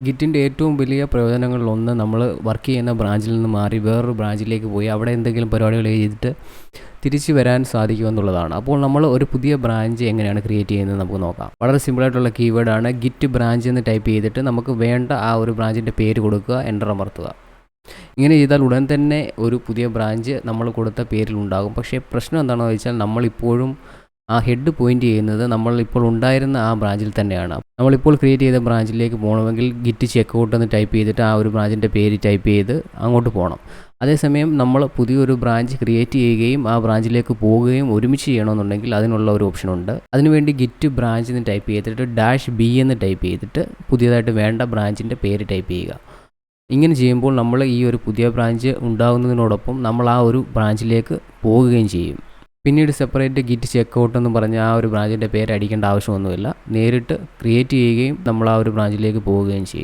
ഗിറ്റിൻ്റെ ഏറ്റവും വലിയ പ്രയോജനങ്ങളിലൊന്ന് നമ്മൾ വർക്ക് ചെയ്യുന്ന ബ്രാഞ്ചിൽ നിന്ന് മാറി വേറൊരു ബ്രാഞ്ചിലേക്ക് പോയി അവിടെ എന്തെങ്കിലും പരിപാടികൾ ചെയ്തിട്ട് തിരിച്ചു വരാൻ സാധിക്കുമെന്നുള്ളതാണ്. അപ്പോൾ നമ്മൾ ഒരു പുതിയ ബ്രാഞ്ച് എങ്ങനെയാണ് ക്രിയേറ്റ് ചെയ്യുന്നത് നമുക്ക് നോക്കാം. വളരെ സിമ്പിളായിട്ടുള്ള കീവേഡാണ് ഗിറ്റ് ബ്രാഞ്ച് എന്ന് ടൈപ്പ് ചെയ്തിട്ട് നമുക്ക് വേണ്ട ആ ഒരു ബ്രാഞ്ചിൻ്റെ പേര് കൊടുക്കുക, എൻ്റർ അമർത്തുക. ഇങ്ങനെ ചെയ്താൽ ഉടൻ തന്നെ ഒരു പുതിയ ബ്രാഞ്ച് നമ്മൾ കൊടുത്ത പേരിലുണ്ടാകും. പക്ഷേ പ്രശ്നം എന്താണെന്ന് വെച്ചാൽ നമ്മളിപ്പോഴും ആ ഹെഡ് പോയിൻ്റ് ചെയ്യുന്നത് നമ്മളിപ്പോൾ ഉണ്ടായിരുന്ന ആ ബ്രാഞ്ചിൽ തന്നെയാണ്. നമ്മളിപ്പോൾ ക്രിയേറ്റ് ചെയ്ത ബ്രാഞ്ചിലേക്ക് പോകണമെങ്കിൽ ഗിറ്റ് ചെക്കൗട്ട് എന്ന് ടൈപ്പ് ചെയ്തിട്ട് ആ ഒരു ബ്രാഞ്ചിൻ്റെ പേര് ടൈപ്പ് ചെയ്ത് അങ്ങോട്ട് പോകണം. അതേസമയം നമ്മൾ പുതിയൊരു ബ്രാഞ്ച് ക്രിയേറ്റ് ചെയ്യുകയും ആ ബ്രാഞ്ചിലേക്ക് പോവുകയും ഒരുമിച്ച് ചെയ്യണമെന്നുണ്ടെങ്കിൽ അതിനുള്ള ഒരു ഓപ്ഷനുണ്ട്. അതിനുവേണ്ടി ഗിറ്റ് ബ്രാഞ്ച് എന്ന് ടൈപ്പ് ചെയ്തിട്ട് -b എന്ന് ടൈപ്പ് ചെയ്തിട്ട് പുതിയതായിട്ട് വേണ്ട ബ്രാഞ്ചിൻ്റെ പേര് ടൈപ്പ് ചെയ്യുക. ഇങ്ങനെ ചെയ്യുമ്പോൾ നമ്മൾ ഈ ഒരു പുതിയ ബ്രാഞ്ച് ഉണ്ടാകുന്നതിനോടൊപ്പം നമ്മൾ ആ ഒരു ബ്രാഞ്ചിലേക്ക് പോവുകയും ചെയ്യും. പിന്നീട് സെപ്പറേറ്റ് ഗിറ്റ് ചെക്കൗട്ട് എന്ന് പറഞ്ഞ ആ ഒരു ബ്രാഞ്ചിൻ്റെ പേര് അടിക്കേണ്ട ആവശ്യമൊന്നുമില്ല. നേരിട്ട് ക്രിയേറ്റ് ചെയ്യുകയും നമ്മൾ ആ ഒരു ബ്രാഞ്ചിലേക്ക് പോവുകയും ചെയ്യും.